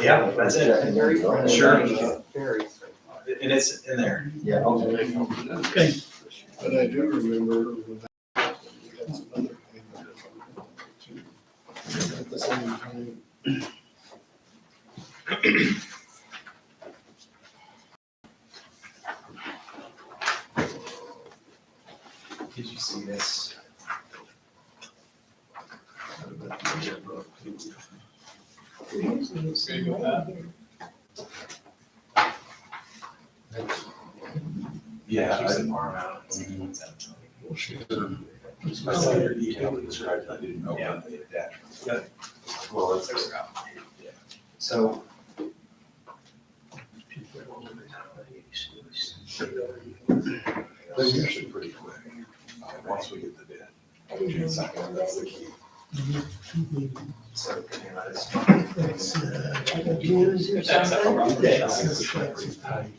Yeah, that's it. Very Sure. Very. And it's in there. Yeah. Okay, But I do remember when that happened, we had some other payment too. At the same time. Did you see this? Yeah. I said arm out. I saw your email that described it. I didn't know about the attachment. Well, let's figure it out. So. They're usually pretty quick, once we get the bid. That's the key. So, can you let us? News or something?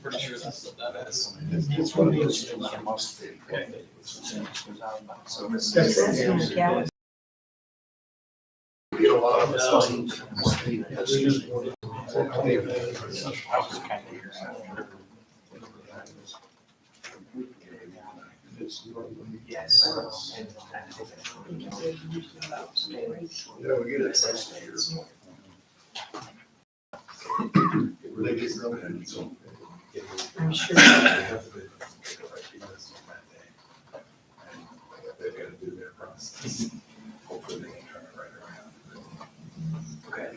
Pretty sure that's. It's one of those things that must be. Okay. So this That's- is. Yeah. Get a lot of us. Yes. Yeah, we get it twice a year. They get really. I'm sure. They've got to do their process. Hopefully they can turn it right around. Okay.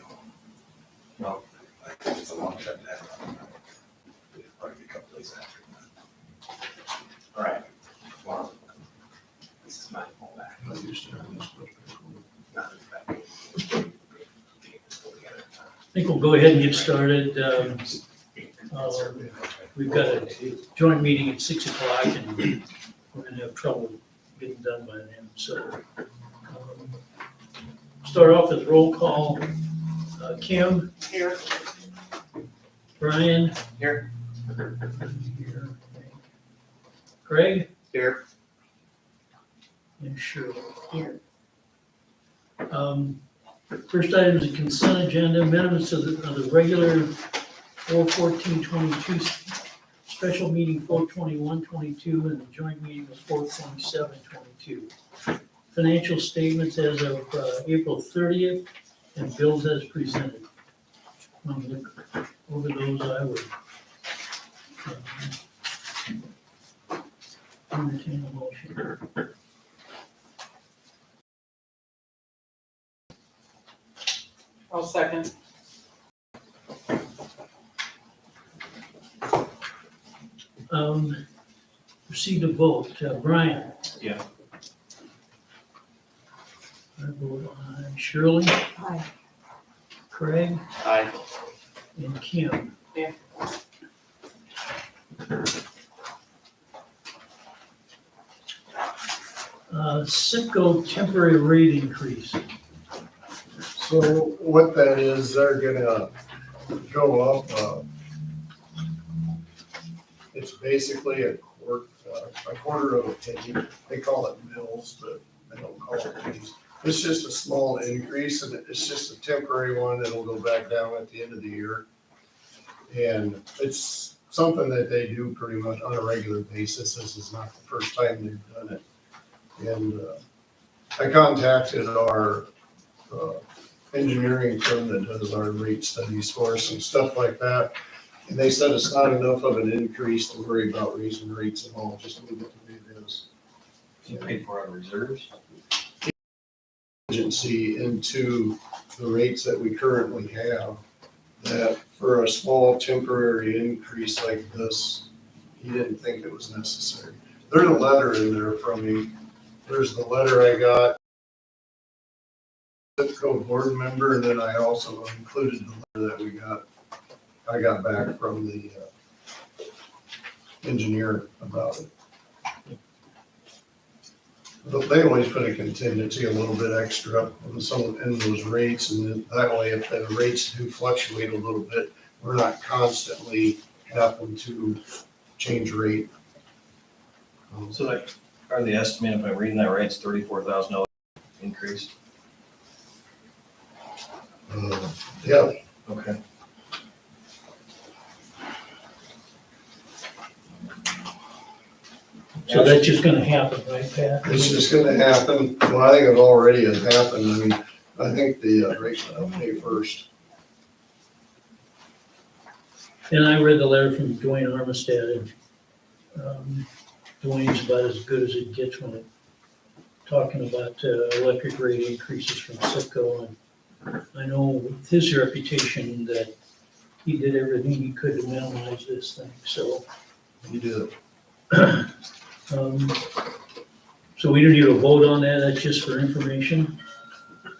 Well, I think it's a long shot to have. It'll probably be a couple days after that. All right. Well, this is my fallback. Not back. I think we'll go ahead and get started. We've got a joint meeting at 6 o'clock and we're gonna have trouble getting done by then, so. Start off with roll call. Kim? Here. Brian? Here. Here. Craig? Here. And Shirley. Here. First item is the consent agenda, minutes of the regular 4/14/22, special meeting 4/21/22, and the joint meeting was 4/27/22. Financial statements as of April 30th, and bills as presented. I'll look over those, I would entertain a motion. I'll second. Proceed to vote. Brian? Yeah. I vote aye. Shirley? Aye. Craig? Aye. And Kim? Yeah. Citgo temporary rate increase. So what that is, they're gonna go up, it's basically a quarter of a penny. They call it mills, but they don't call it pennies. It's just a small increase, and it's just a temporary one. It'll go back down at the end of the year. And it's something that they do pretty much on a regular basis. This is not the first time they've done it. And I contacted our engineering firm that does our rate studies for us and stuff like that. And they said it's not enough of an increase to worry about raising rates at all, just leave it the way it is. You paid for our reserves? Agency into the rates that we currently have, that for a small temporary increase like this, he didn't think it was necessary. There's a letter in there from him. There's the letter I got, Citgo board member, and then I also included the letter that I got back from the engineer about it. But they always put a contingency, a little bit extra in those rates, and then that way, if the rates do fluctuate a little bit, we're not constantly having to change rate. So like, are the estimate, if I'm reading that right, it's $34,000 increase? Yeah, Okay. So that's just gonna happen, right, Pat? it's just gonna happen. Well, I think it already has happened. I mean, I think the rates will pay first. And I read the letter from Dwayne Armistead, and Dwayne's about as good as it gets when it, talking about electric rate increases from SIPCO. And I know with his reputation that he did everything he could to minimize this thing, so. You do So we don't need a vote on that, that's just for information?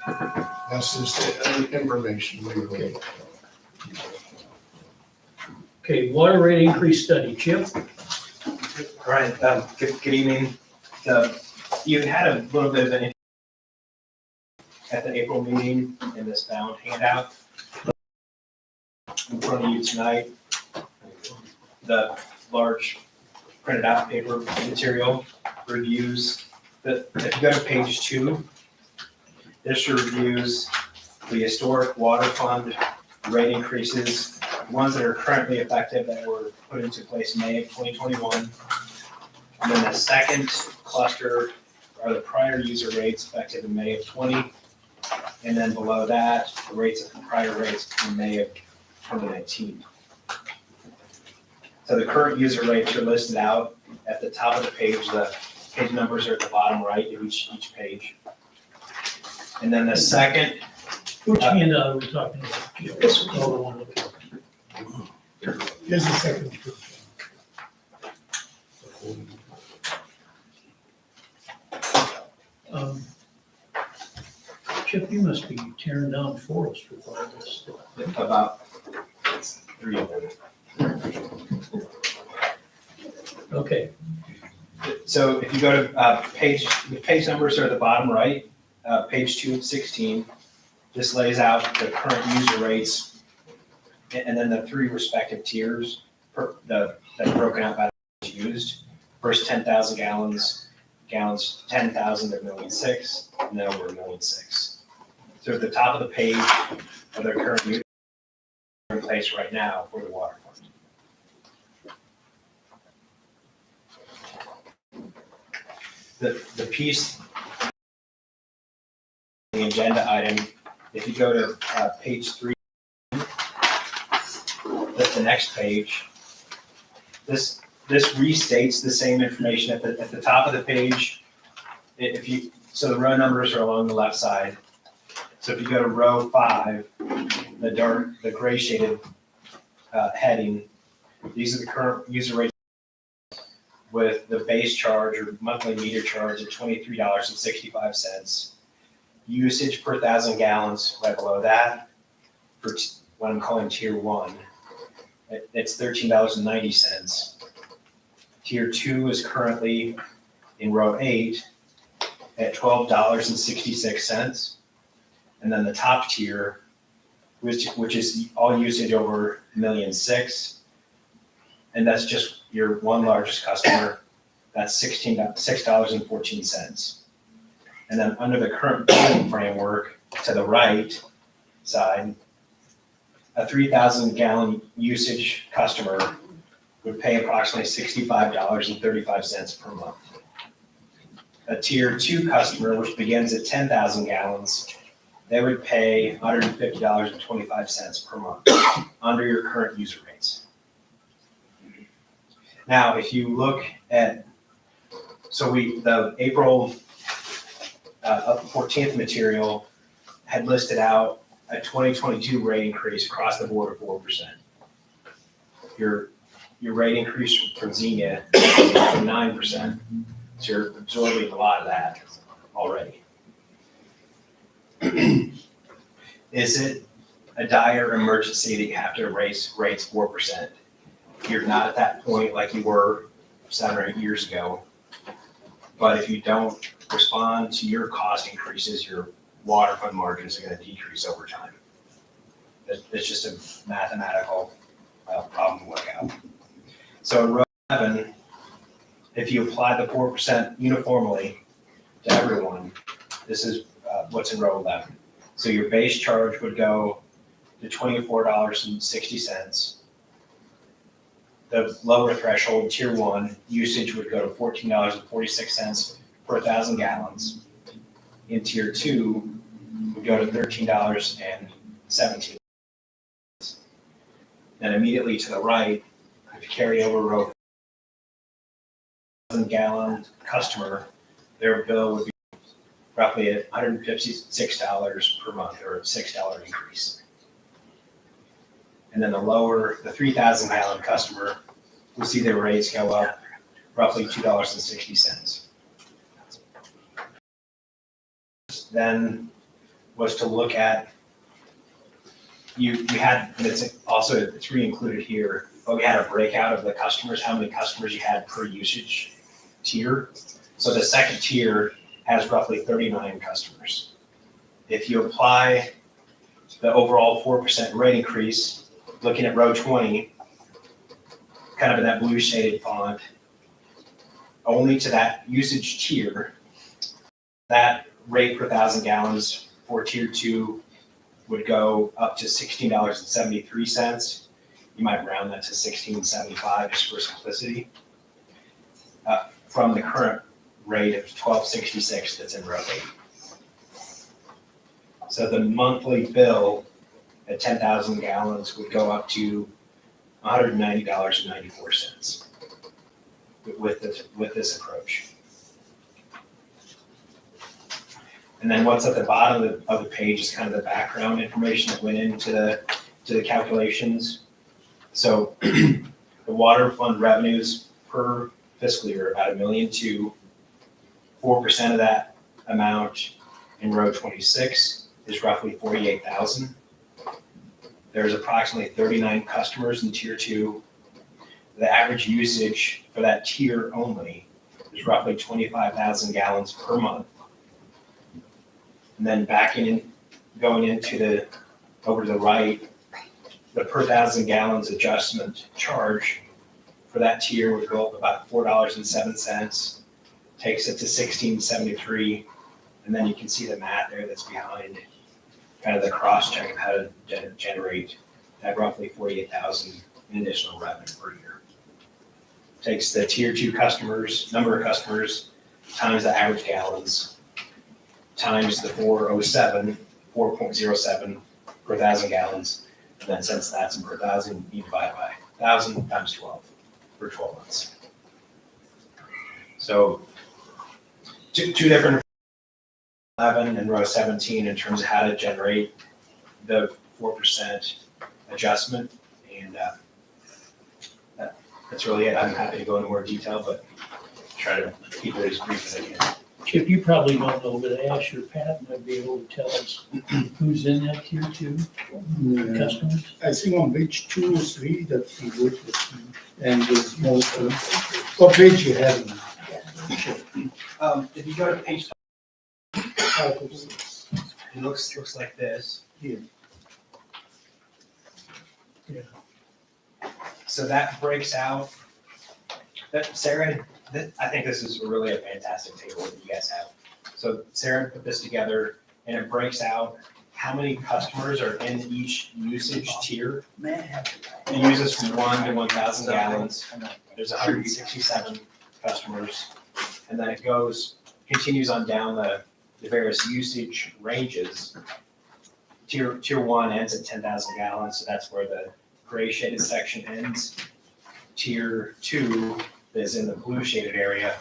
That's just information. Okay. Okay, water rate increase study, Chip? All right, good evening. You had a little bit of an at the April meeting in this bound handout. In front of you tonight, the large printed out paper material reviews. If you go to page 2, this reviews the historic water fund rate increases, ones that are currently effective that were put into place in May of 2021. And then the second cluster are the prior user rates effective in May of 20. And then below that, the rates of the prior rates in May of 2019. So the current user rates are listed out at the top of the page. The page numbers are at the bottom right of each page. And then the second, Which handout are we talking about? This is all the one. Here's the second. Chip, you must be tearing down forest with all this stuff. about 3 of them. Okay, So if you go to the page numbers are at the bottom right, page 2 of 16. This lays out the current user rates and then the 3 respective tiers that's broken out by the used. First 10,000 gallons, 10,000 to 1,000,006, and then over 1,000,006. So at the top of the page are the current users in place right now for the water fund. The piece, the agenda item, if you go to page 3, that's the next page. This restates the same information at the top of the page. So the row numbers are along the left side. So if you go to row 5, the gray shaded heading, these are the current user rates with the base charge or monthly meter charge at $23.65. Usage per 1,000 gallons right below that for what I'm calling tier 1. It's $13.90. Tier 2 is currently in row 8 at $12.66. And then the top tier, which is all usage over 1,000,006, and that's just your one largest customer, that's $6.14. And then under the current billing framework, to the right side, a 3,000 gallon usage customer would pay approximately $65.35 per month. A tier 2 customer, which begins at 10,000 gallons, they would pay $150.25 per month under your current user rates. Now, if you look at, the April 14th material had listed out a 2022 rate increase across the board of 4%. Your rate increase from Xenia is 9%, so you're absorbing a lot of that already. Is it a dire emergency that you have to raise rates 4%? You're not at that point like you were 7 or 8 years ago. But if you don't respond to your cost increases, your water fund margins are going to decrease over time. It's just a mathematical problem to work out. So in row 11, if you apply the 4% uniformly to everyone, this is what's in row 11. So your base charge would go to $24.60. The lower threshold, tier one, usage would go to $14.46 per 1,000 gallons. In tier two, would go to $13.17. Then immediately to the right, if you carry over row 1,000-gallon customer, their bill would be roughly at $156 per month, or a $6 increase. And then the 3,000-gallon customer, will see their rates go up roughly $2.60. Then was to look at, you had, and it's re-included here, but we had a breakout of the customers, how many customers you had per usage tier. So the second tier has roughly 39 customers. If you apply the overall 4% rate increase, looking at row 20, kind of in that blue shaded font, only to that usage tier, that rate per 1,000 gallons for tier two would go up to $16.73. You might round that to $16.75 just for simplicity, from the current rate of $12.66 that's in row 8. So the monthly bill at 10,000 gallons would go up to $190.94 with this approach. And then what's at the bottom of the page is kind of the background information that went into the calculations. So the water fund revenues per fiscal year, about $1.2 million. 4% of that amount in row 26 is roughly $48,000. There's approximately 39 customers in tier two. The average usage for that tier only is roughly 25,000 gallons per month. And then going into over to the right, the per 1,000 gallons adjustment charge for that tier would go up about $4.07, takes it to $16.73, and then you can see the math there that's behind kind of the cross check of how to generate that roughly $48,000 in additional revenue per year. Takes the tier two customers, number of customers, times the average gallons, times the 4.07 per 1,000 gallons, and then since that's in per 1,000, you divide by 1,000 times 12 for 12 months. So two different 11 and row 17 in terms of how to generate the 4% adjustment, and that's really it. I'm happy to go into more detail, but try to keep it as brief as I can. Chip, you probably don't know, but Ash or Pat might be able to tell us who's in that tier two customers. I think on page 2 or 3 that he worked with me, and there's more. What page you have now? If you go to page 5 or 6. it looks like this. Here. Yeah. So that breaks out, Sarah, I think this is really a fantastic table that you guys have. So Sarah put this together and it breaks out how many customers are in each usage tier. It uses from 1 to 1,000 gallons. There's 167 customers. And then it continues on down the various usage ranges. Tier 1 ends at 10,000 gallons, so that's where the gray shaded section ends. Tier 2 is in the blue shaded area,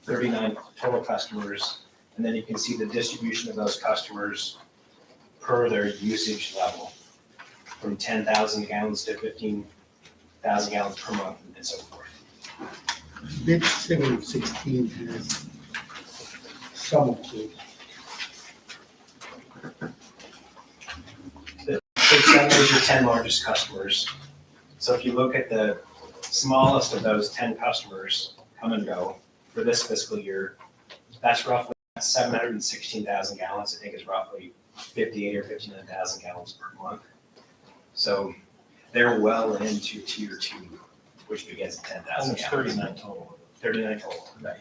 39 total customers. And then you can see the distribution of those customers per their usage level, from 10,000 gallons to 15,000 gallons per month and so forth. Page 7 of 16 has some of those. Page 7 is your 10 largest customers. So if you look at the smallest of those 10 customers come and go for this fiscal year, that's roughly 716,000 gallons. I think is roughly 58 or 59,000 gallons per month. So they're well into tier 2, which begins at 10,000 gallons. 39 total. 39 total, right.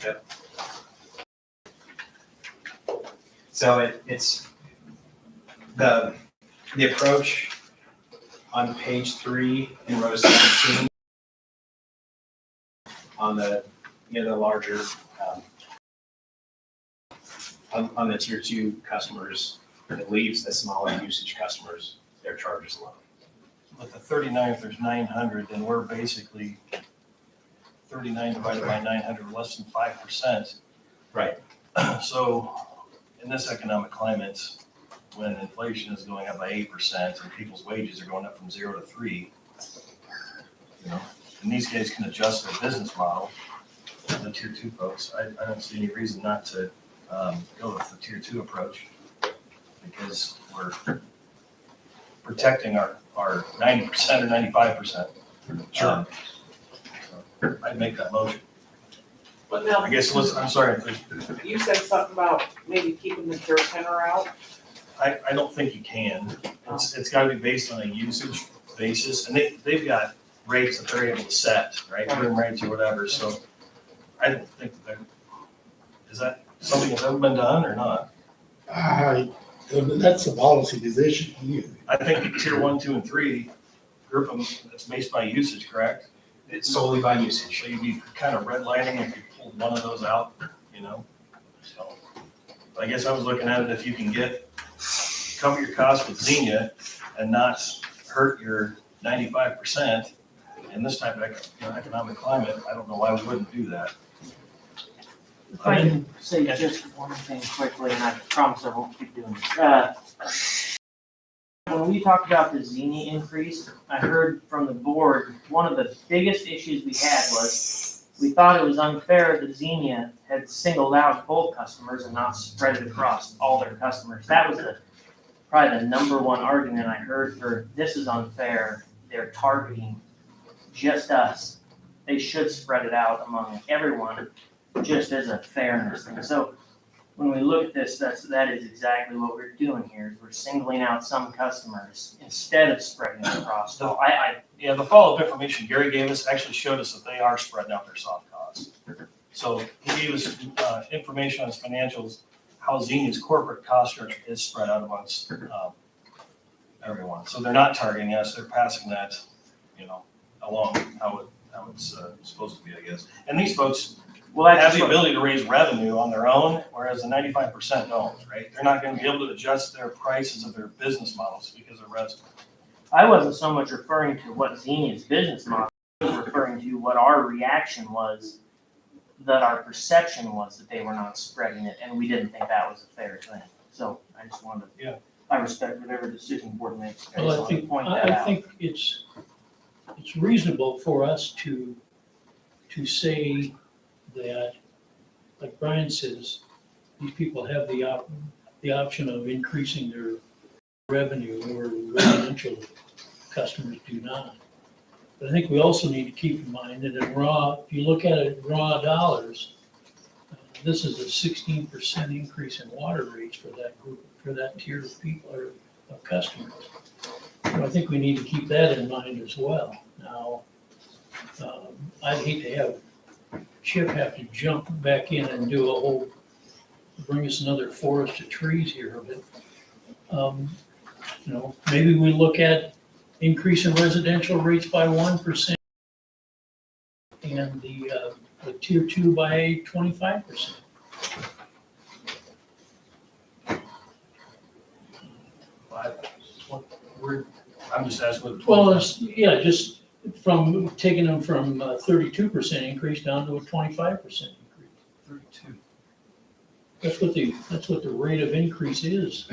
Yep. So it's The approach on page 3 in row 17 on the, the larger, on the tier 2 customers, it leaves the smaller usage customers their charges alone. With the 39, if there's 900, then we're basically 39 divided by 900, less than 5%. Right. So in this economic climate, when inflation is going up by 8% and people's wages are going up from 0 to 3, and these guys can adjust their business model, the tier 2 folks, I don't see any reason not to go with the tier 2 approach, because we're protecting our 90% or 95%. Sure. So I'd make that motion. But now, I guess, I'm sorry, you said something about maybe keeping the care center out. I don't think you can. It's gotta be based on a usage basis, and they've got rates that they're able to set, right, room rates or whatever, so I don't think is that something that's ever been done or not? That's a policy decision here. I think tier 1, 2, and 3, group them, that's based by usage, correct? It's solely by usage. So you'd be kind of redlining if you pulled one of those out, so. I guess I was looking at it, if you can cover your costs with Xenia and not hurt your 95% in this type of economic climate, I don't know why we wouldn't do that. If I can say just one thing quickly, and I promise I won't keep doing this. When we talked about the Xenia increase, I heard from the board, one of the biggest issues we had was we thought it was unfair that Xenia had singled out bulk customers and not spread it across all their customers. That was probably the number one argument I heard for this is unfair. They're targeting just us. They should spread it out among everyone, just as a fairness thing. So when we look at this, that is exactly what we're doing here, is we're singling out some customers instead of spreading it across. So Yeah, the follow-up information Gary gave us actually showed us that they are spreading out their soft costs. So he gave us information on his financials, how Xenia's corporate cost structure is spread out amongst everyone. So they're not targeting us, they're passing that, along how it's supposed to be, I guess. And these folks have the ability to raise revenue on their own, whereas the 95% don't, right? They're not gonna be able to adjust their prices of their business models because they're residents. I wasn't so much referring to what Xenia's business model, I was referring to what our reaction was, that our perception was that they were not spreading it, and we didn't think that was a fair thing. So I just wanted to, I respect whatever decision the board makes. I Well, just I wanted to think, point that I out. think it's reasonable for us to say that, like Brian says, these people have the option of increasing their revenue, where residential customers do not. But I think we also need to keep in mind that if you look at it in raw dollars, this is a 16% increase in water rates for that group, for that tier of people or of customers. So I think we need to keep that in mind as well. Now, I'd hate to have Chip have to jump back in and bring us another forest of trees here, but, maybe we look at increasing residential rates by 1% and the tier 2 by 25%. I'm just asking what the Well, just from taking them from 32% increase down to a 25% increase. 32. That's what the rate of increase is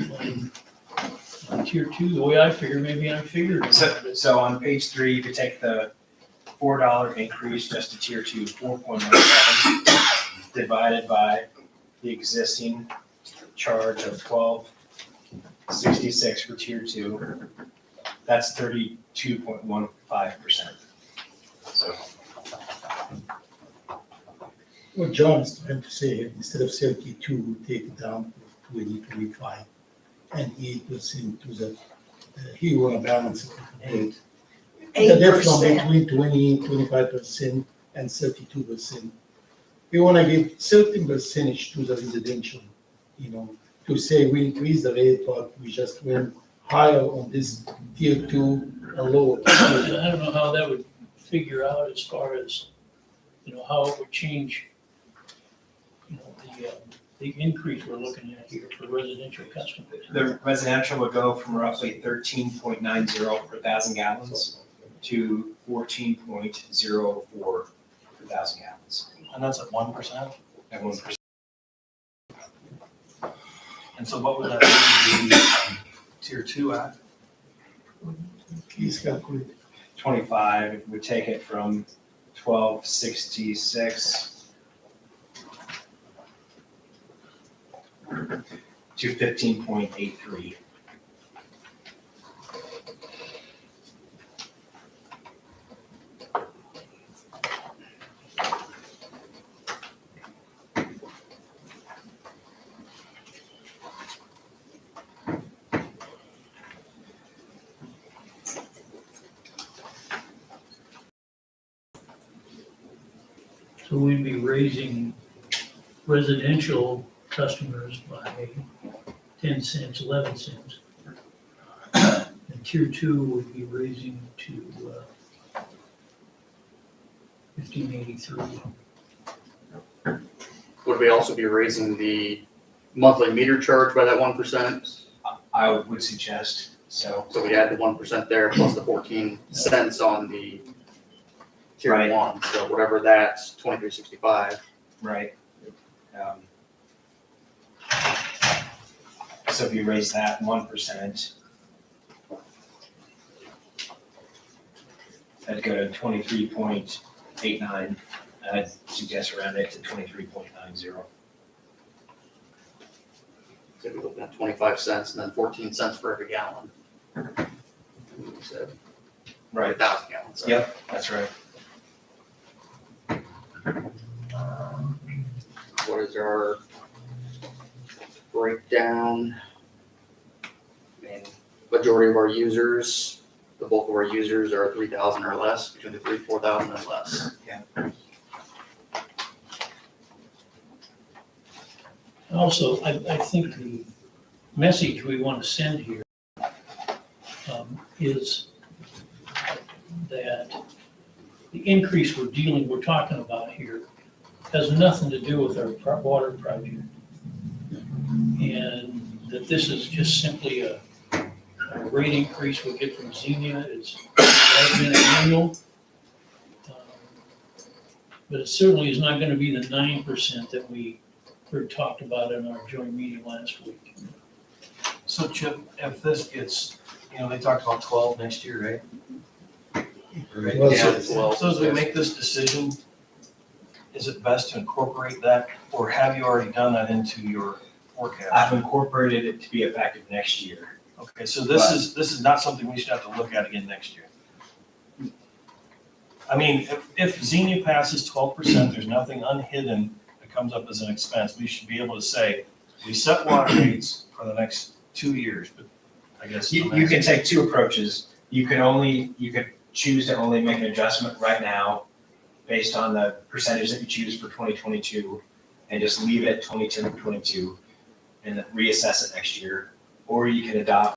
on tier 2. The way I figure, maybe I figured it. So on page 3, you could take the $4 increase just to tier 2, 4.17, divided by the existing charge of $12.66 for tier 2. That's 32.15%. So What John is trying to say, instead of 32, we take it down to 25, and 8% to the, he want to balance it. The difference between 20, 25% and 32%. We want to give certain percentage to the residential, to say we increase the rate, but we just went higher on this tier two and lower. I don't know how that would figure out as far as, how it would change, the increase we're looking at here for residential customers. The residential would go from roughly 13.90 per thousand gallons to 14.04 per thousand gallons. And that's at 1%? At 1%. And so what would that be tier two at? Please calculate. 25, it would take it from 1266 to 15.83. So we'd be raising residential customers by 10 cents, 11 cents. And tier two would be raising to 15.83. Would we also be raising the monthly meter charge by that 1%? I would suggest so. So we add the 1% there plus the 14 cents on the tier Right. one, so whatever that's, 23.65. Right. So if you raise that 1%, that'd go to 23.89. I'd suggest round it to 23.90. So we're looking at 25 cents and then 14 cents for every gallon. So, Right. 1,000 gallons. sorry. Yep, that's right. What is our breakdown? I mean, majority of our users, the bulk of our users are 3,000 or less, between the 3,000, 4,000 and less. Also, I think the message we want to send here is that the increase we're talking about here has nothing to do with our water project. And that this is just simply a rate increase we get from Xenia. It's been annual. But it certainly is not going to be the 9% that we heard talked about in our joint meeting last week. So Chip, if this gets, they talked about 12 next year, right? Well, Yeah, so- well, So as we make this decision, is it best to incorporate that, or have you already done that into your forecast? I've incorporated it to be effective next year. Okay, so this is not something we should have to look at again next year. I mean, if Xenia passes 12%, there's nothing unhidden that comes up as an expense. We should be able to say, we set water rates for the next 2 years, but I guess. You can take two approaches. You could choose to only make an adjustment right now based on the percentage that you choose for 2022 and just leave it at 22 and then reassess it next year. Or you can adopt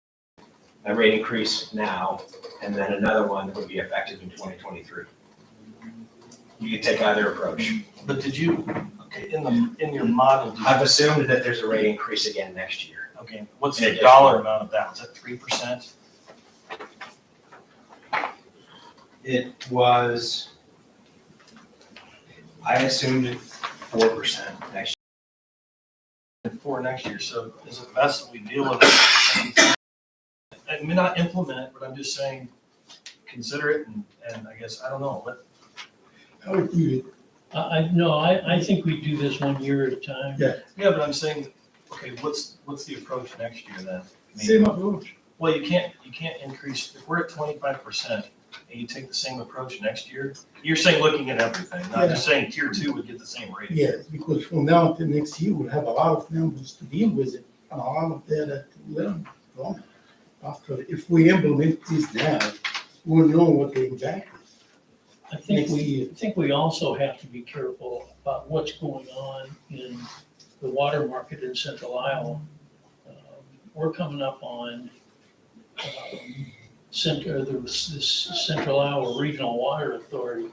a rate increase now and then another one that would be effective in 2023. You can take either approach. But did you, okay, in your model, I've assumed that there's a rate increase again next year. okay, what's In the addition. dollar amount of that? Was that 3%? It was, I assumed 4% next For next year, so is it best that we deal with it? I mean, not implement it, but I'm just saying, consider it and I guess, I don't know, but I would do it. I think we do this 1 year at a time. Yeah. yeah, but I'm saying, okay, what's the approach next year then? I mean, Same approach. well, you can't increase, if we're at 25% and you take the same approach next year, you're saying looking at everything, not just saying tier two would get the same rate. Yes, because from now until next year, we'll have a lot of numbers to deal with it, and a lot of data to learn from. After, if we implement this now, we'll know what the impact is. I think we also have to be careful about what's going on in the water market in central Iowa. we're coming up on, this Central Iowa Regional Water Authority.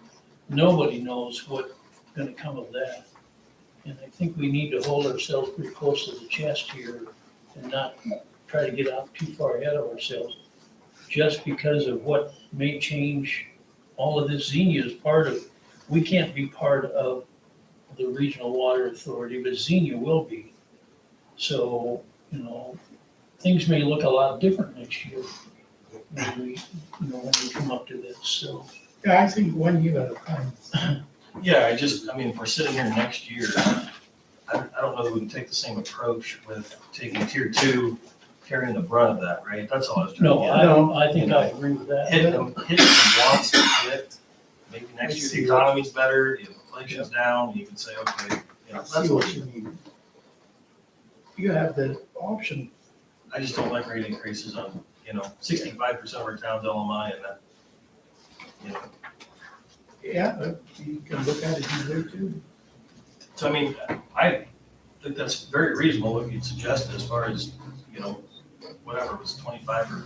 Nobody knows what's gonna come of that. And I think we need to hold ourselves pretty close to the chest here and not try to get out too far ahead of ourselves. Just because of what may change, all of this. Xenia is part of, we can't be part of the Regional Water Authority, but Xenia will be. So, you know, things may look a lot different next year when we, when we come up to this, so. Yeah, I think 1 year at a time. Yeah, I mean, if we're sitting here next year, I don't know that we can take the same approach with taking tier 2, carrying the brunt of that, right? That's all I was trying to No, get at. I think I agree with that. Hit them once and hit, maybe next year the economy's better, the inflation's down, you can say, okay, you know, I that's see what what you mean. You have the option. I just don't like rate increases on, 65% of our town's LMI and that, Yeah, you can look at it this way too. So I mean, I think that's very reasonable what you'd suggested as far as, whatever, it was 25 or,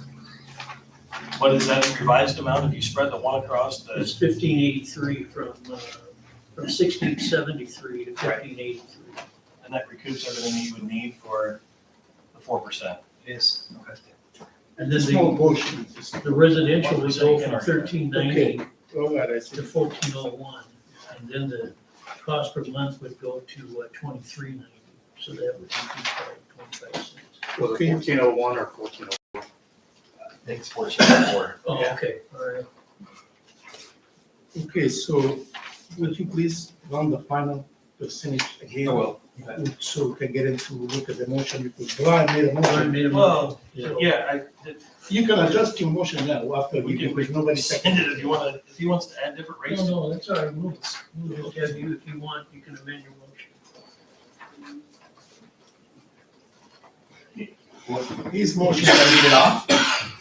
what is that revised amount if you spread the one across the, It's 1583 from 1673 to 1583. and that recoups everything you would need for the 4%? Yes. Okay. And then Small the, portion. the residential would go from 1% 1390 All right, I see. to 1401. And then the cost per month would go to 2390. So that would increase by 25 cents. Was it Okay. 1401 or 1401? I think it's 14.4. Oh, okay, all right. Okay, so would you please run the final percentage again? I will. So we can get into, look at the motion, because Brian made a motion. Made a Well, motion. yeah, You can adjust your motion now after We we, can- because nobody send seconded it if he wants to add different rates. No, that's all right. We'll just have you, if you want, you can amend your motion. His Should motion. I read it off?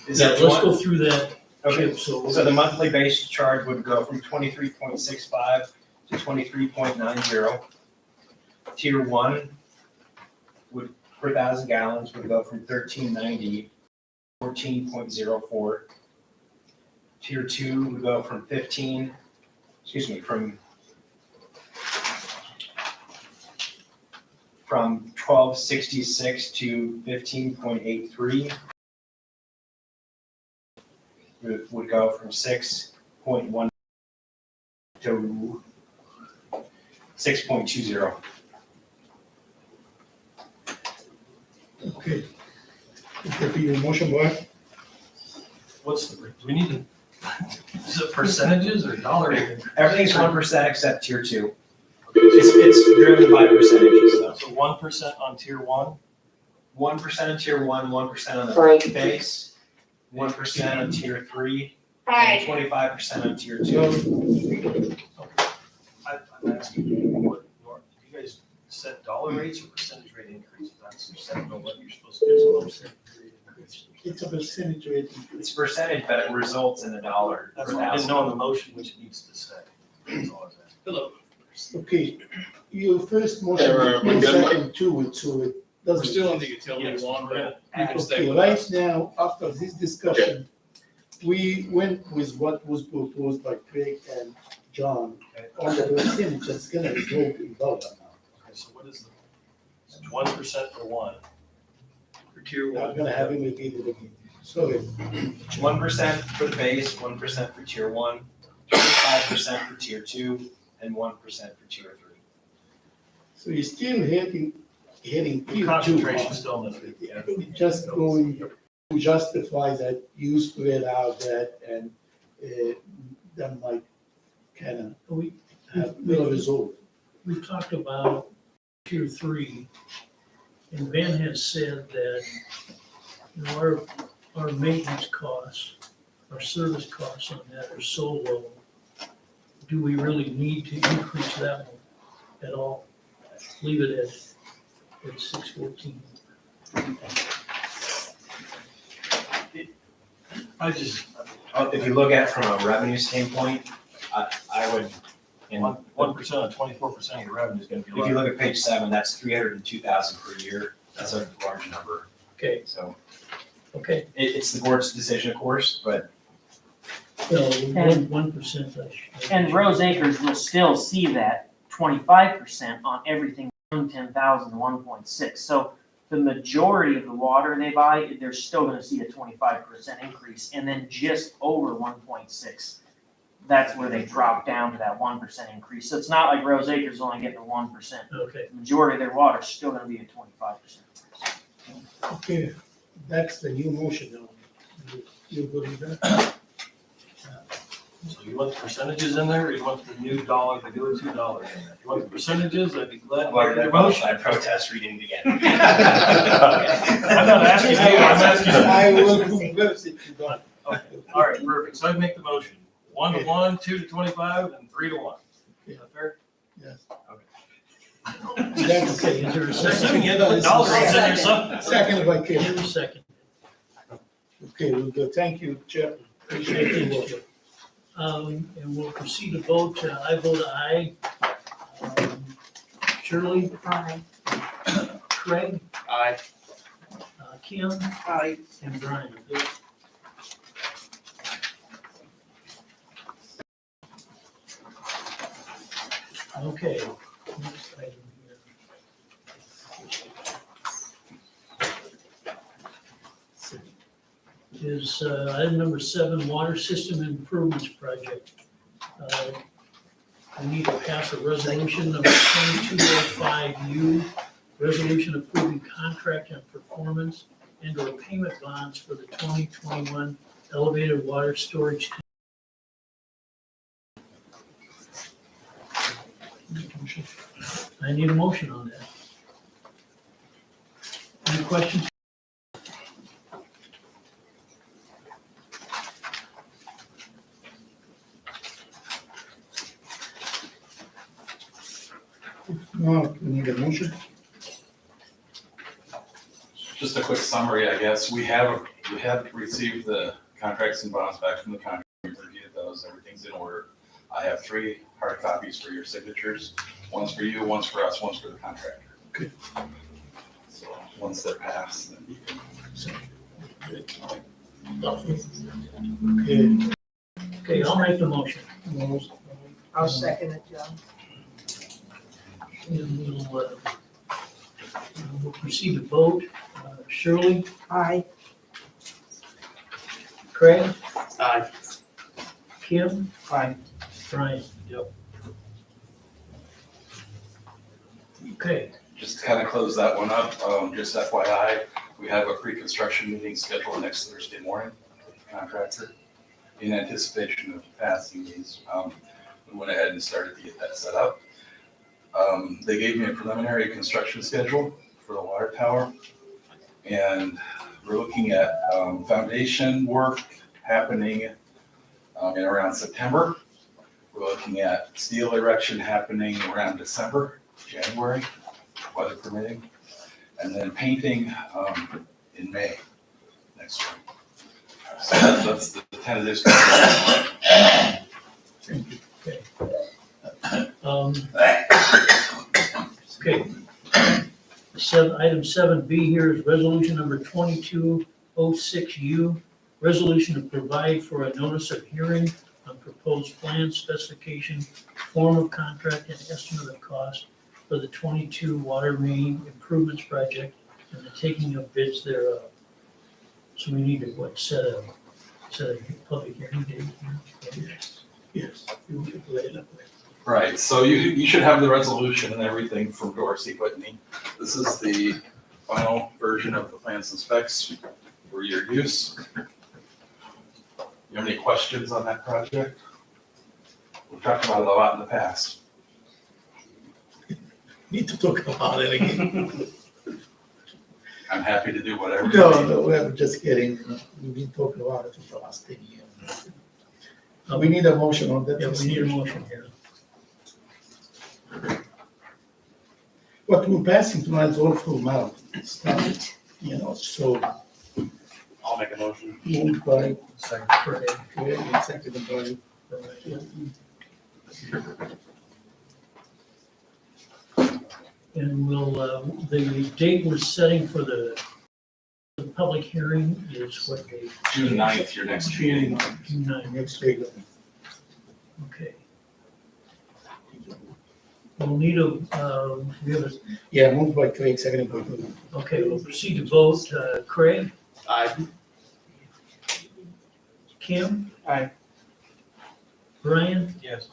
Is Yeah, that let's one? go through that. Okay, Chip, so. so the monthly base charge would go from 23.65 to 23.90. Tier 1 would, per 1,000 gallons, would go from 13.90 to 14.04. Tier 2 would go from 12.66 to 15.83. Would go from 6.1 to 6.20. Okay. Would be your motion, Brian? What's the, do we need to, is it percentages or dollar? Everything's 1% except tier 2. It's driven by percentages, though. So 1% on tier 1? 1% on tier 1, 1% on the base, 1% on tier 3, and 25% on tier 2. I'm asking you, what, you guys set dollar rates or percentage rate increases? That's, I don't know what you're supposed to do. It's a percentage rate. It's percentage, but it results in a dollar per That's what I didn't thousand. know in the motion, which it needs to say. That's all I was asking. Hello. Okay, your first motion, Yeah, we're no good. second to it, so it We're doesn't. still on the Yes, utility one, we're gonna but you can stay Okay, with right us. now, after this discussion, we went with what was proposed by Craig and John on the percentage that's gonna result in dollar amount. Okay, so what is the 1% for 1? For tier I'm one. gonna have him repeat it again. Sorry, 1% for the base, 1% for tier 1, 25% for tier 2, and 1% for tier 3. so you're still hitting The tier 2 concentration hard. still in the, yeah. Just going to justify that you spread out that and that might kind of We, have little result. we talked about tier 3, and Ben has said that, our maintenance costs, our service costs on that are so low. Do we really need to increase that one at all? Leave it at 614. I just, If you look at it from a revenue standpoint, I would, and 1% on 24% of your revenue is gonna be a if you lot. look at page 7, that's 302,000 per year. That's a large number. Okay, So okay. it's the board's decision, of course, but Well, And- 1%. And Rose Acres will still see that 25% on everything from 10,000 to 1.6. So the majority of the water they buy, they're still gonna see a 25% increase. And then just over 1.6, that's where they drop down to that 1% increase. So it's not like Rose Acres is only getting a 1%. Okay, The majority of their water is still gonna be a 25% increase. Okay, that's the new motion now. You good with that? So you want the percentages in there, or you want the new dollar to go $2 in there? If you want the percentages, I'd be glad to make the motion. I protest reading it again. I'm not asking you, I'm asking you. I will converse it to God. Okay, all right, perfect. So I'd make the motion. 1 to 1, 2 to 25, and 3 to 1. Is that fair? Yes. that's okay, is there a There's some second? you had to put dollars in there something. Second by Kevin. Here's a second. Okay, we'll go. Thank you, Chair. Appreciate your work. And we'll proceed to vote. I vote aye. Shirley? Aye. Craig? Aye. Kim? Aye. And Brian? Okay. Next item here. Is item number 7, Water System Improvements Project. We need to pass a resolution number 2205U, resolution approving contract and performance and/or payment bonds for the 2021 elevated water storage. I need a motion on that. Any questions? No, we need a motion. Just a quick summary, I guess. We have received the contracts and bonds back from the contractor. We've reviewed those. Everything's in order. I have 3 hard copies for your signatures. One's for you, one's for us, one's for the contractor. Okay. So once they're passed, then you can. Okay. Okay, I'll make the motion. I'll second it, John. And we'll proceed to vote. Shirley? Aye. Craig? Aye. Kim? Aye. Brian? Yep. Okay, Just to kind of close that one up, just FYI, we have a pre-construction meeting scheduled next Thursday morning with the contractor. In anticipation of passing these, we went ahead and started to get that set up. They gave me a preliminary construction schedule for the water tower. And we're looking at foundation work happening in around September. We're looking at steel erection happening around December, January, weather permitting. And then painting in May next spring. So that's the tentative schedule. okay. Item 7B here is resolution number 2206U, resolution to provide for a notice of hearing on proposed plan specification, form of contract, and estimate of cost for the 22 water main improvements project and the taking of bids thereof. So we need to, set a public hearing date here? Yes. You can lay it up there. Right, so you should have the resolution and everything from Dorsey Whitney. This is the final version of the plans and specs for your use. You have any questions on that project? We've talked about it a lot in the past. Need to talk about it again. I'm happy to do whatever. No, we're just kidding. We've been talking about it for the last 10 years. We need a motion on that. Yeah, we need a motion here. What we're passing tonight is all formal stuff, so I'll make a motion. moved by Craig. Craig and seconded by And we'll, the date we're setting for the public hearing is what day? June 9th, your next meeting. June 9th, Next week. okay. We'll need a, we have a, Yeah, moved by Craig, seconded by Tony. okay, we'll proceed to vote. Craig? Aye. Kim? Aye. Brian? Yes.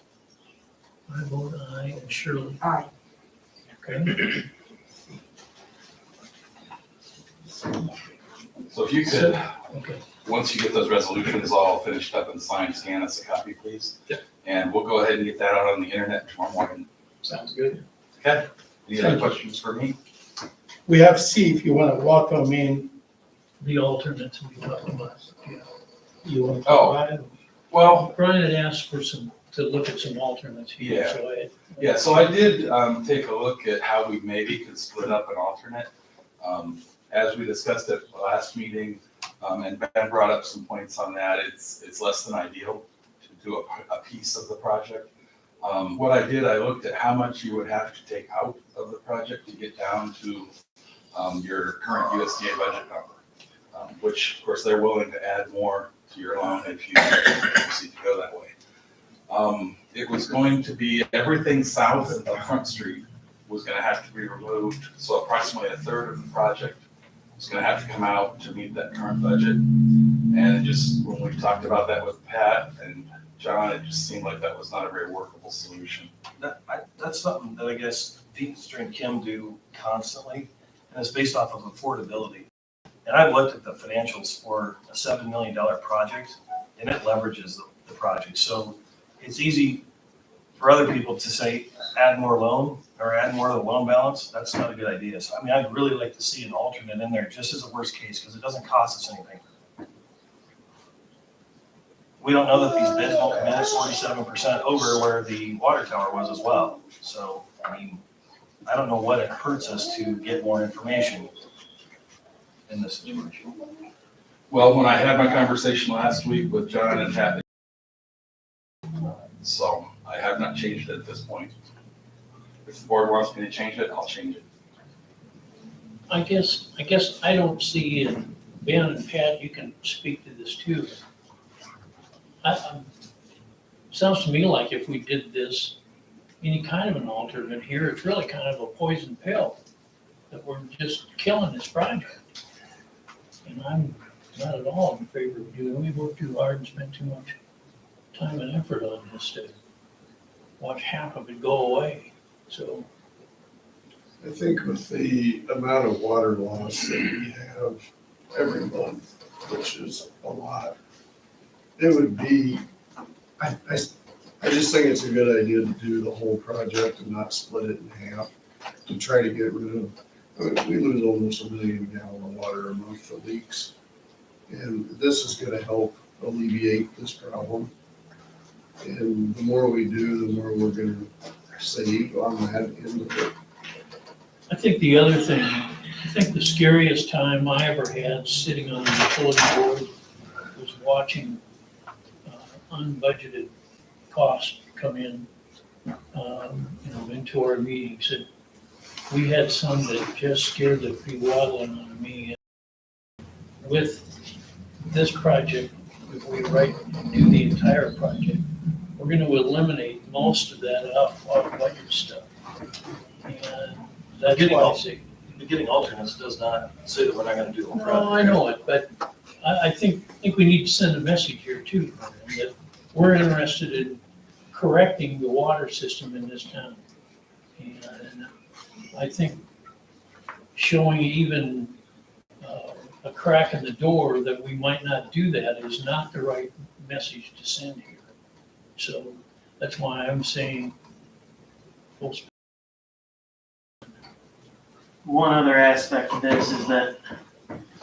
I vote aye, and Shirley? Aye. Okay. So if you could, Okay, once you get those resolutions all finished up and signed, scan us a copy, please. Yeah. And we'll go ahead and get that out on the internet tomorrow morning. Sounds good. Okay? Any other questions for me? We have C, if you wanna walk them in, the alternates we talked about. Yeah. you wanna Oh. talk about it? Well, Brian had asked for to look at some alternates here, Yeah. so yeah, so I did take a look at how we maybe could split up an alternate. As we discussed at the last meeting, and Ben brought up some points on that, it's less than ideal to do a piece of the project. What I did, I looked at how much you would have to take out of the project to get down to your current USDA budget number, which of course they're willing to add more to your loan if you proceed to go that way. It was going to be everything south of Front Street was gonna have to be removed, so approximately a third of the project was gonna have to come out to meet that current budget. And just when we talked about that with Pat and John, it just seemed like that was not a very workable solution. That's something that I guess Feenstra and Kim do constantly, and it's based off of affordability. And I've looked at the financials for a $7 million project, and it leverages the project. So it's easy for other people to say, add more loan, or add more to the loan balance. That's not a good idea. So I mean, I'd really like to see an alternate in there, just as a worst case, because it doesn't cost us anything. We don't know that these bids won't come in at 47% over where the water tower was as well. So, I mean, I don't know what it hurts us to get more information in this situation. Well, when I had my conversation last week with John and Pat, so I have not changed it at this point. If the board wants me to change it, I'll change it. I guess I don't see, and Ben and Pat, you can speak to this too. Sounds to me like if we did this, any kind of an alternate here, it's really kind of a poison pill, that we're just killing this project. And I'm not at all in favor of doing, we worked too hard and spent too much time and effort on this to watch half of it go away, so. I think with the amount of water loss that we have every month, which is a lot, it would be, I just think it's a good idea to do the whole project and not split it in half, to try to get rid of, we lose almost 1 million gallons of water a month for leaks. And this is gonna help alleviate this problem. And the more we do, the more we're gonna save on that end of it. I think the other thing, I think the scariest time I ever had sitting on the utility board was watching unbudgeted costs come in, into our meetings. And we had some that just scared the waddling out of me. With this project, if we do the entire project, we're gonna eliminate most of that off budget stuff. And that's why I say. Getting alternates does not say that we're not gonna do the whole No, project. I know it, but I think we need to send a message here too, that we're interested in correcting the water system in this town. And I think showing even a crack in the door that we might not do that is not the right message to send here. So that's why I'm saying, folks, One other aspect of this is that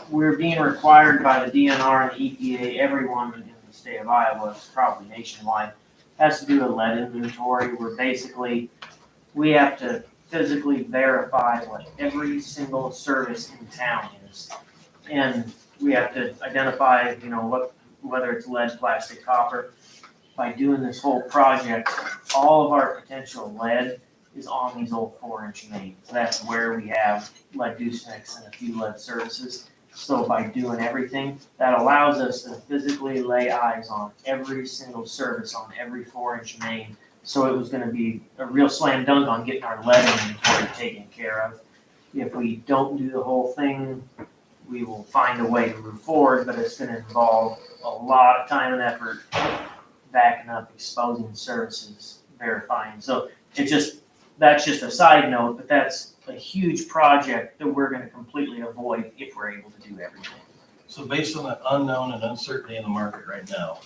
we're being required by the DNR and the EPA, everyone in the state of Iowa, probably nationwide, has to do a lead inventory where basically we have to physically verify what every single service in town is. And we have to identify, whether it's lead, plastic, copper. By doing this whole project, all of our potential lead is on these old 4-inch mains. That's where we have lead goosenecks and a few lead services. So by doing everything, that allows us to physically lay eyes on every single service on every 4-inch main. So it was gonna be a real slam dunk on getting our lead inventory taken care of. If we don't do the whole thing, we will find a way to move forward, but it's gonna involve a lot of time and effort backing up, exposing services, verifying. So that's just a side note, but that's a huge project that we're gonna completely avoid if we're able to do everything. So based on the unknown and uncertainty in the market right now,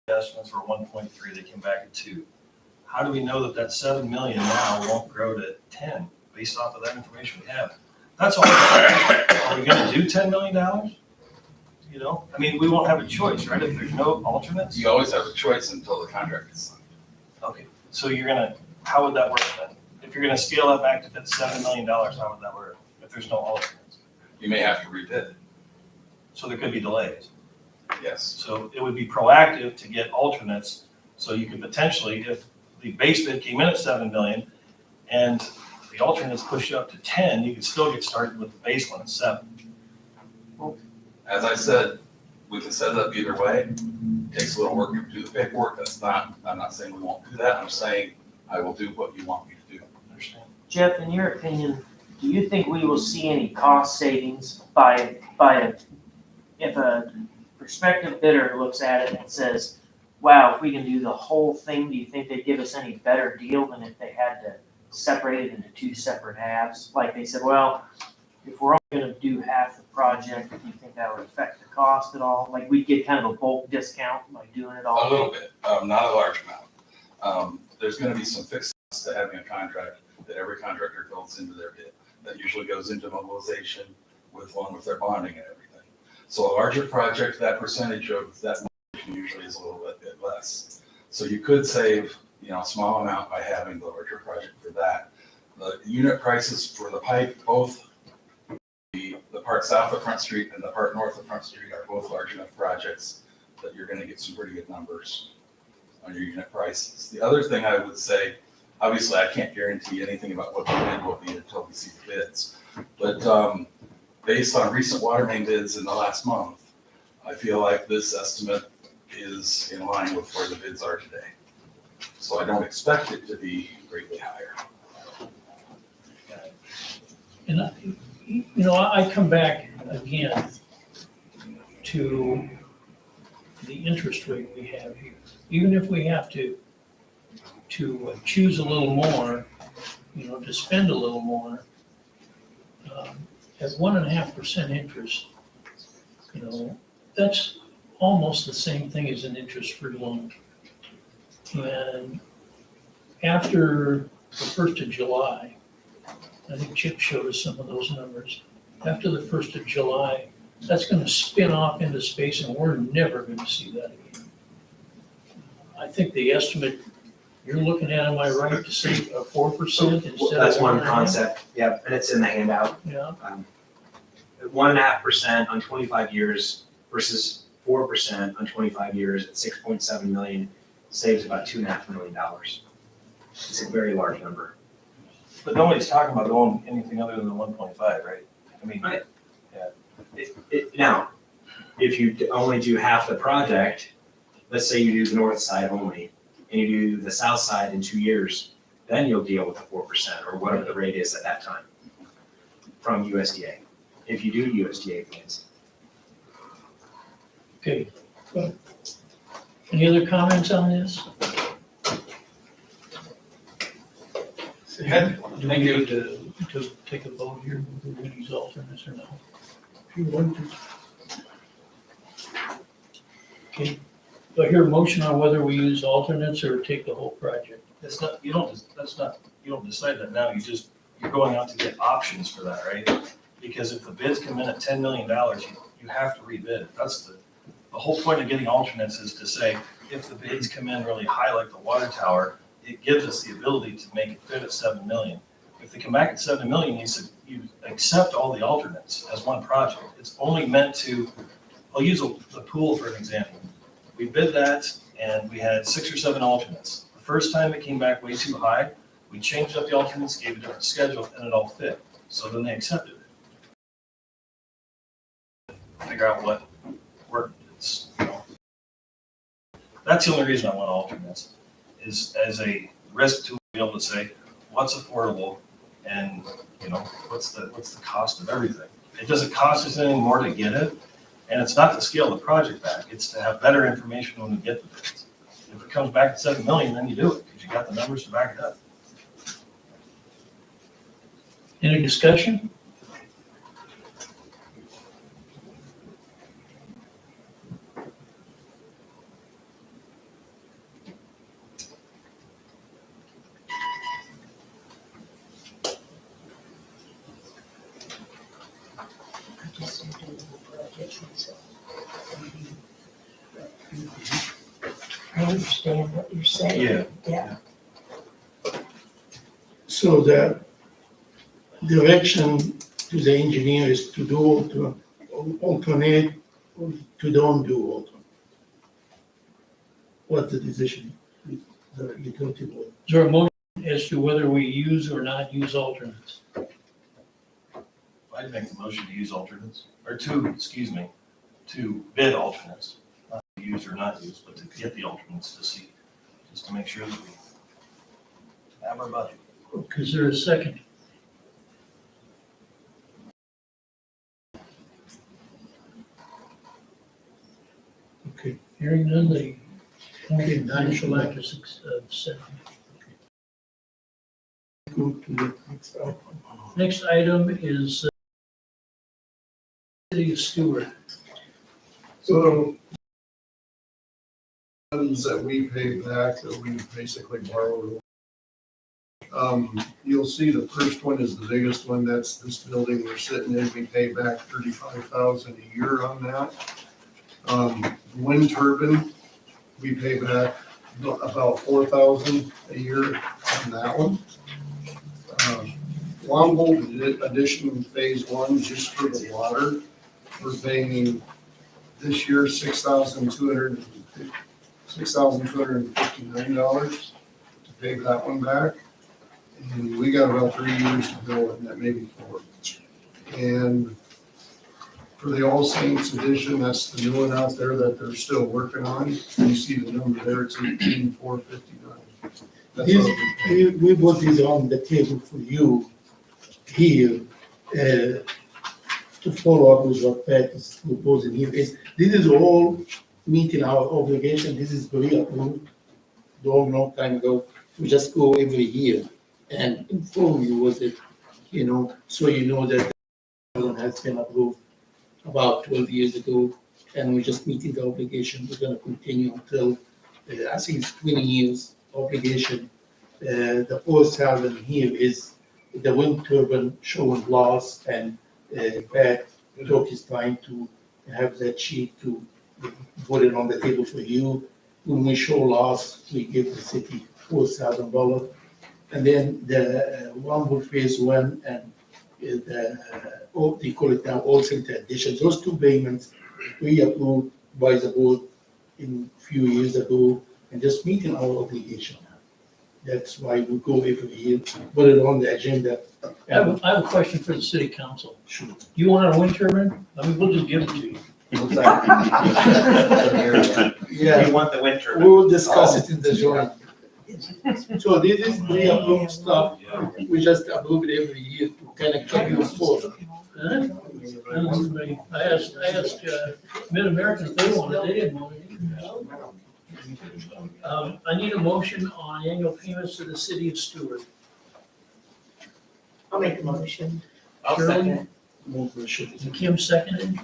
estimates were 1.3, they came back at 2. How do we know that that 7 million now won't grow to 10 based off of that information we have? That's all. Are we gonna do $10 million? You know, I mean, we won't have a choice, right? If there's no alternates? You always have a choice until the contract is signed. Okay, so how would that work then? If you're gonna scale that back to $7 million, how would that work if there's no alternates? You may have to rebid it, So there could be delays. yes. So it would be proactive to get alternates, so you could potentially, if the base bid came in at 7 million and the alternates push you up to 10, you could still get started with the base one at 7. As I said, we can set it up either way. Takes a little work to do the paperwork. I'm not saying we won't do that. I'm saying I will do what you want me to do. Understand? Jeff, in your opinion, do you think we will see any cost savings if a prospective bidder looks at it and says, wow, if we can do the whole thing, do you think they'd give us any better deal than if they had to separate it into 2 separate halves? Like they said, well, if we're only gonna do half the project, do you think that would affect the cost at all? Like we'd get kind of a bulk discount by doing it all? A little bit, not a large amount. There's gonna be some fixed costs to having a contract that every contractor builds into their bid. That usually goes into mobilization along with their bonding and everything. So a larger project, that percentage of that mobilization usually is a little bit less. So you could save, a small amount by having the larger project for that. The unit prices for the pipe, both the part south of Front Street and the part north of Front Street are both large enough projects that you're gonna get some pretty good numbers on your unit prices. The other thing I would say, obviously I can't guarantee anything about what the bid will be until we see the bids. But based on recent water main bids in the last month, I feel like this estimate is in line with where the bids are today. So I don't expect it to be greatly higher. And I come back again to the interest rate we have here. Even if we have to choose a little more, to spend a little more, at 1.5% interest, that's almost the same thing as an interest-free loan. And after the 1st of July, I think Chip showed us some of those numbers. After the 1st of July, that's gonna spin off into space and we're never gonna see that again. I think the estimate you're looking at, am I right to say 4% instead of? That's one 1.5%? concept, yep, and it's in the handout. Yeah, 1.5% on 25 years versus 4% on 25 years at 6.7 million saves about $2.5 million. It's a very large number. But nobody's talking about going anything other than the 1.5, right? I mean, Right. Now, if you only do half the project, let's say you do the north side only, and you do the south side in 2 years, then you'll deal with the 4% or whatever the rate is at that time from USDA, if you do USDA financing. okay. Any other comments on this? Good. Do we need to take a vote here, whether we use alternates or not? If you want to. Okay, do I hear a motion on whether we use alternates or take the whole project? you don't decide that now, you're going out to get options for that, right? Because if the bids come in at $10 million, you have to rebid. That's the whole point of getting alternates is to say, if the bids come in really high like the water tower, it gives us the ability to make it fit at 7 million. If they come back at 7 million, you accept all the alternates as one project. It's only meant to, I'll use the pool for an example. We bid that and we had 6 or 7 alternates. The first time it came back way too high, we changed up the alternates, gave a different schedule, and it all fit. So then they accepted it. figure out what work it's, you know. That's the only reason I want alternates, is as a risk to be able to say, what's affordable and, you know, what's the cost of everything. It doesn't cost us any more to get it, and it's not to scale the project back, it's to have better information when we get the bids. If it comes back at 7 million, then you do it, because you got the numbers to back it up. Any discussion? I understand what you're saying. Yeah. So the direction to the engineer is to do alternate, or to don't do alternate. What's the decision, the utility board? Is there a motion as to whether we use or not use alternates? I'd make the motion to use alternates, or to bid alternates, not to use or not use, but to get the alternates to see, just to make sure that we have our budget. Okay, is there a second? Okay. Hearing none, the motion shall act as second. Go to the next item. Next item is City of Stuart. So funds that we paid back that we basically borrowed. You'll see the first one is the biggest one. That's this building we're sitting in. We pay back $35,000 a year on that. Wind turbine, we pay back about $4,000 a year on that one. Longbolt addition phase 1, just for the water, we're paying this year $6,259 to pay that one back. And we got about 3 years to go, and that maybe 4. And for the All Saints edition, that's the new one out there that they're still working on. You see the number there, it's 18,459. That's what we pay. We put this on the table for you here, to follow up with what Pat is proposing here. This is all meeting our obligation. This is pre-approved long time ago. We just go every year and inform you with it, so you know that the one has been approved about 12 years ago, and we're just meeting the obligation. We're gonna continue until, I think it's 20 years obligation. The 4,000 here is the wind turbine showing loss, and Pat took his time to have that sheet to put it on the table for you. When we show loss, we give the city $4,000. And then the one with phase 1 and they call it now All Center Addition. Those two payments we approved by the board a few years ago, and just meeting our obligation. That's why we go every year, put it on the agenda. I have a question for the city council. Sure. Do you want a wind turbine? I mean, we'll just give it to you. Yeah, We want the winter. we will discuss it in the joint. So this is pre-approved stuff. We just approve it every year to kind of keep you informed. Huh? I asked Mid-American if they wanted it, they didn't want it. I need a motion on annual payments to the city of Stuart. I'll make a motion. I'll Shirley? second. Motion. Kim seconded.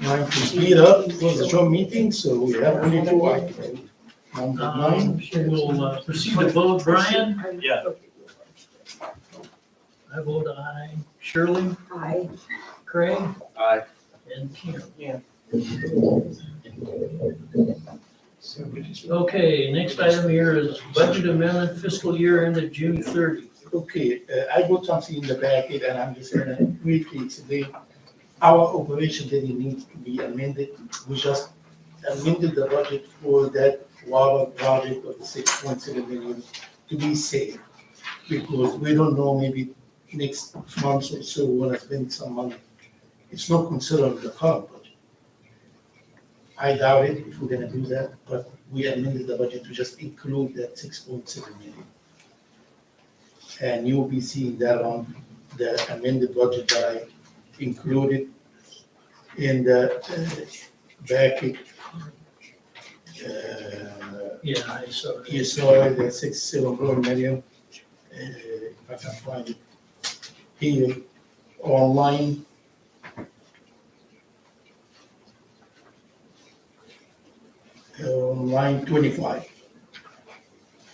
Time to speed up for the joint meeting, so we have only 2 items. Number 9. We'll proceed to vote. Brian? Yeah. I vote aye. Shirley? Aye. Craig? Aye. And Kim? Yeah. Okay, next item here is budget amendment fiscal year ended June 30. Okay, I got something in the packet, and I'm just gonna briefly explain. Our operation didn't need to be amended. We just amended the budget for that water project of the 6.7 million to be safe. Because we don't know, maybe next month or so, we're gonna spend some money it's not considered the current budget. I doubt it if we're gonna do that, but we amended the budget to just include that 6.7 million. And you'll be seeing that on the amended budget that I included in the back. Yeah, I saw it. You saw the 6.7 million, if I can find it here online. Line 25.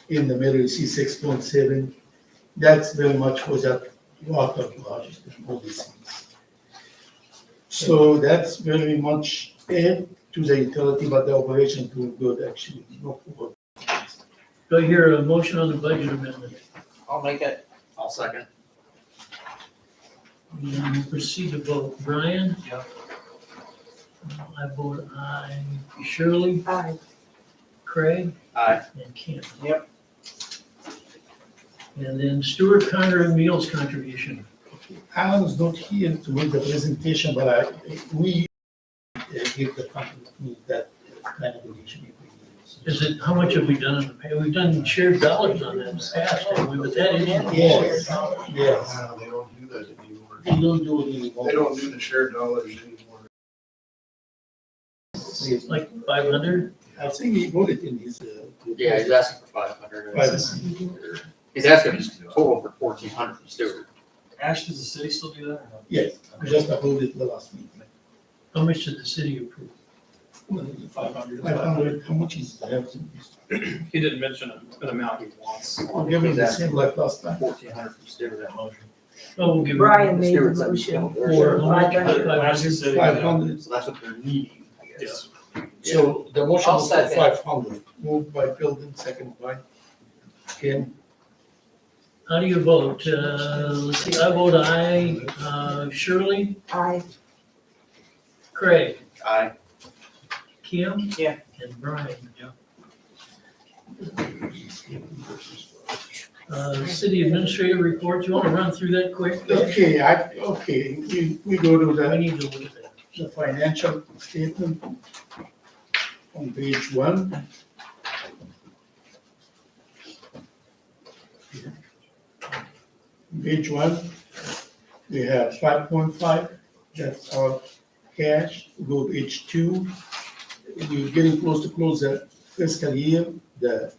In the middle, you see 6.7. That's very much for that water project and all these things. So that's very much add to the utility, but the operation doing good actually. No poor. Do I hear a motion on the budget amendment? I'll make it. I'll second. We proceed to vote. Brian? Yep. I vote aye. Shirley? Aye. Craig? Aye. And Kim? Yep. And then Stuart Conrad Meals contribution. Alan's not here to make the presentation, but we give the company that kind of donation every year. Is it, how much have we done in the past? We've done shared dollars on that in the past, haven't we? But that is. Yes, yes. They don't do that anymore. They don't do it anymore. They don't do the shared dollars anymore. It's like 500? I think he wrote it in his. Yeah, he's asking for 500. 500. He's asking total for 1,400 from Stuart. Ash, does the city still do that or no? Yes, we just approved it the last meeting. How much did the city approve? 500. 500, how much is that? He didn't mention an amount he wants. I'll give him the same like last time. 1,400 from Stuart, that motion. Oh, we'll give it. Brian made the Stuart's at motion the- For how much? 500. Ash the city. 500. So that's what they're needing, I guess. So the motion I'll was for second. 500, moved by Pilden, second by Ken. How do you vote? Let's see, I vote aye. Shirley? Aye. Craig? Aye. Kim? Yeah. And Brian? City administrator report, you wanna run through that quick? Okay, we go to We the need to look at that. financial statement on page 1. Page 1, we have 5.5, that's our cash. Go to page 2, we're getting close to close the fiscal year. The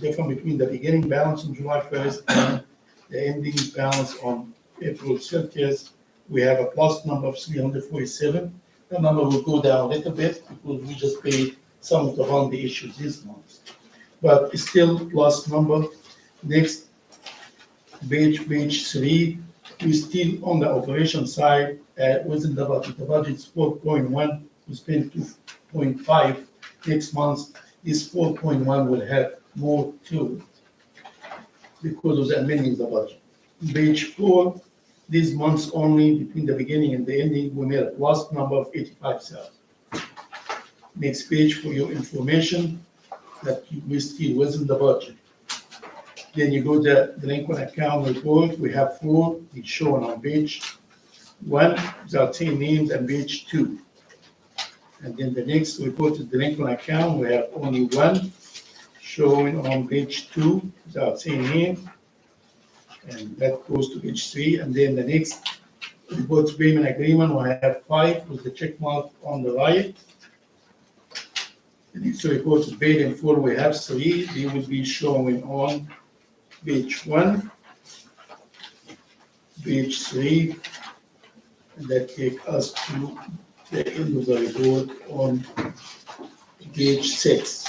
difference between the beginning balance on July 1st and the ending balance on April 30th, we have a plus number of 347. The number will go down a little bit because we just paid some of the holiday issues this month. But it's still plus number. Next, page 3, we still on the operation side, within the budget. The budget's 4.1, we spend 2.5 next month. This 4.1 will have more to it because of the amending the budget. Page 4, these months only, between the beginning and the ending, we made a plus number of 85,000. Next page for your information, that we still within the budget. Then you go to the delinquent account report, we have 4, it's shown on page 1, without saying names, and page 2. And then the next, we go to delinquent account, we have only 1, showing on page 2, without saying name. And that goes to page 3, and then the next report payment agreement, we have 5 with the check mark on the right. The next report is paid in full, we have 3, they will be showing on page 1, page 3, and that take us to the end of the report on page 6.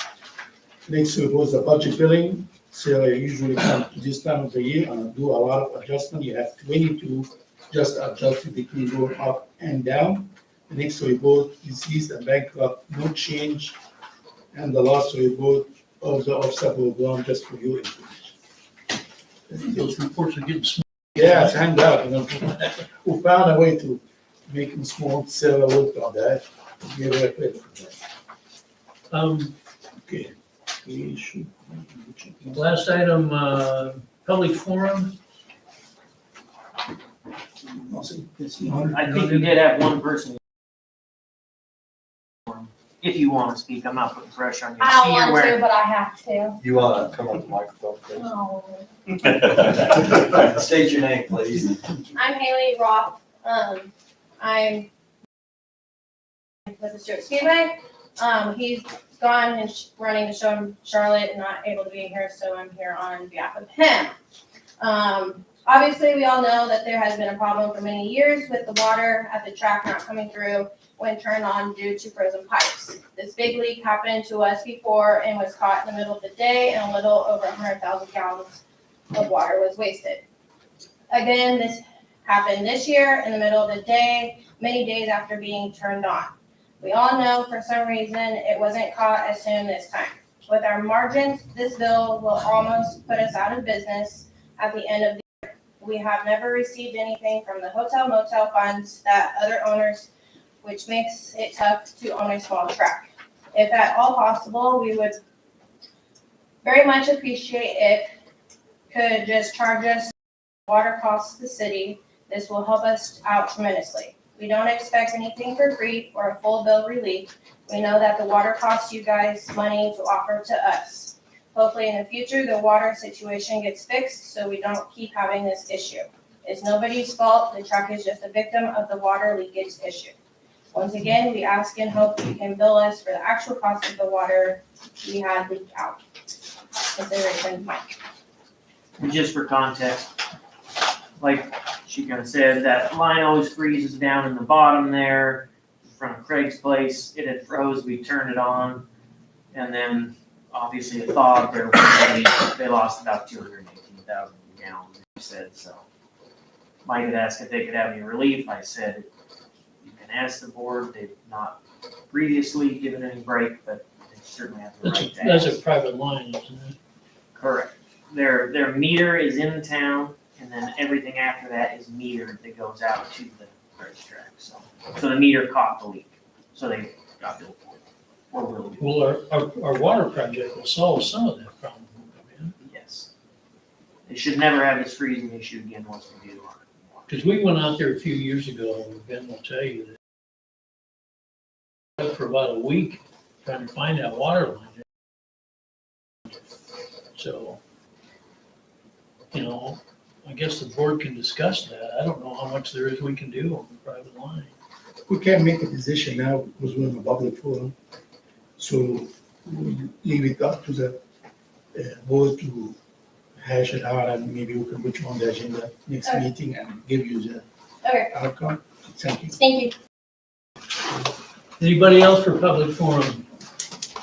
Next report is the budget billing. So I usually come to this time of the year and do a lot of adjustment. You have 22 just adjusted between going up and down. The next report is fees and bankrupt, no change. And the last report of the offset program, just for your information. Those reports are getting small. Yeah, thank God, we found a way to make them small, Sarah worked on that. Give her credit for that. Okay. We should. Last item, public forum. I think you did have one person. If you want to speak, I'm not putting pressure on you. I See, don't you're want to, wearing- but I have to. You wanna come on the microphone, please? No. State your name, please. I'm Haley Roth. I'm with the Stuart Speedway. He's gone and running the show in Charlotte and not able to be here, so I'm here on behalf of him. Obviously, we all know that there has been a problem for many years with the water at the track not coming through when turned on due to frozen pipes. This big leak happened to us before and was caught in the middle of the day, and a little over 100,000 gallons of water was wasted. Again, this happened this year in the middle of the day, many days after being turned on. We all know for some reason it wasn't caught as soon this time. With our margins, this bill will almost put us out of business at the end of the year. We have never received anything from the hotel motel funds that other owners, which makes it tough to own a small track. If at all possible, we would very much appreciate if could just charge us water costs the city. This will help us out tremendously. We don't expect anything for free or a full bill relief. We know that the water costs you guys money to offer to us. Hopefully in the future, the water situation gets fixed so we don't keep having this issue. It's nobody's fault. The truck is just a victim of the water leakage issue. Once again, we ask and hope you can bill us for the actual cost of the water we had leaked out. Consideration, Mike. And just for context, like she kind of said, that line always freezes down in the bottom there in front of Craig's place. It had froze, we turned it on, and then obviously it thawed there. They lost about 218,000 gallons, they said, so. Mike had asked if they could have any relief. I said, you can ask the board. They've not previously given any break, but they certainly have the right to ask. That's a private line, isn't it? Correct. Their meter is in the town, and then everything after that is metered that goes out to the racetrack. So the meter caught the leak, so they got billed for it. Or will be. Well, our water project will solve some of that problem. Yes. They should never have this freezing issue again once we do. Because we went out there a few years ago, and Ben will tell you that for about a week trying to find that water line. So, you know, I guess the board can discuss that. I don't know how much there is we can do on the private line. We can't make a decision now because we're in a public forum. So we leave it up to the board to hash it out, and maybe we can put you on the agenda next Okay. meeting and give you the Okay, outcome. Thank you. thank you. Anybody else for public forum?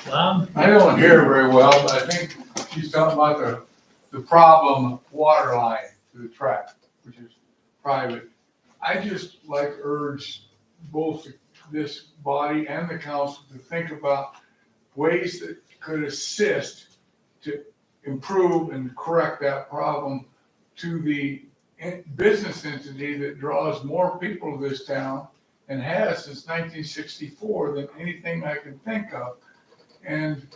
Bob? I don't hear very well, but I think she's talking about the problem water line to the track, which is private. I just like to urge both this body and the council to think about ways that could assist to improve and correct that problem to the business entity that draws more people to this town and has since 1964 than anything I can think of. And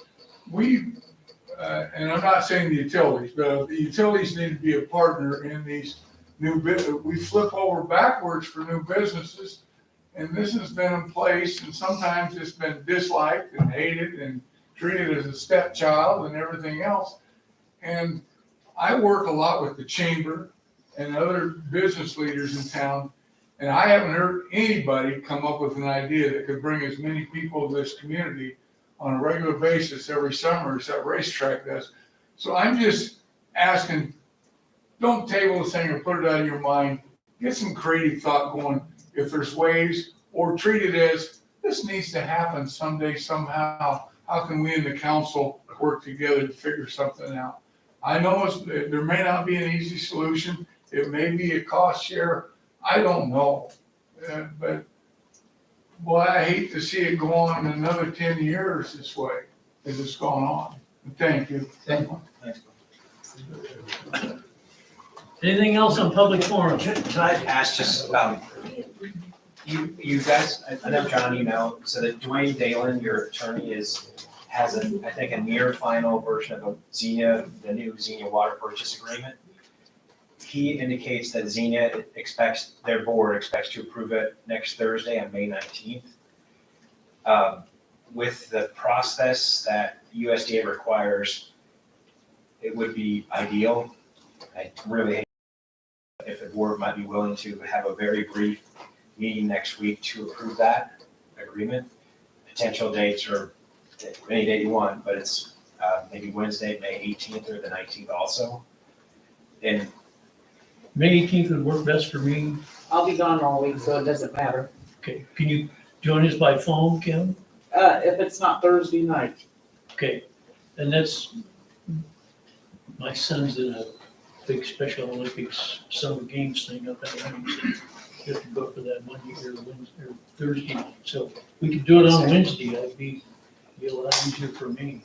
and I'm not saying the utilities, but the utilities need to be a partner in these new we flip over backwards for new businesses. And this has been in place, and sometimes it's been disliked and hated and treated as a stepchild and everything else. And I work a lot with the chamber and other business leaders in town, and I haven't heard anybody come up with an idea that could bring as many people to this community on a regular basis every summer as that racetrack does. So I'm just asking, don't table this thing or put it out of your mind. Get some creative thought going if there's ways, or treat it as this needs to happen someday, somehow. How can we in the council work together to figure something out? I know there may not be an easy solution. It may be a cost share. I don't know. But boy, I hate to see it go on another 10 years this way as it's gone on. Thank you. Thanks. Anything else on public forum? Can I ask just about, you guys, I know John emailed, so that Dwayne Dalen, your attorney, has I think a near final version of a Xenia, the new Xenia water purchase agreement. he indicates that Xenia expects, their board expects to approve it next Thursday on May 19th. With the process that USDA requires, it would be ideal. I really hate if the board might be willing to have a very brief meeting next week to approve that agreement. Potential dates are any day you want, but it's maybe Wednesday, May 18th or the 19th also. And May 18th would work best for me. I'll be gone all week, so it doesn't matter. Okay, can you join us by phone, Kim? If it's not Thursday night. Okay, and that's, my son's in a big Special Olympics Summer Games thing up at Huntington. You have to go for that Monday or Wednesday or Thursday night. So we could do it on Wednesday, that'd be a lot easier for me.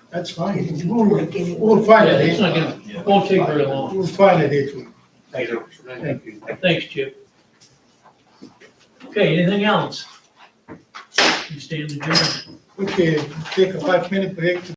That's fine. It won't work anyway. We'll find Yeah, a it's not date. gonna, it won't take very long. We'll find a date. thank you. Thank you. Thanks, Chip. Okay, anything else? You stand adjourned. Okay, take a 5-minute break.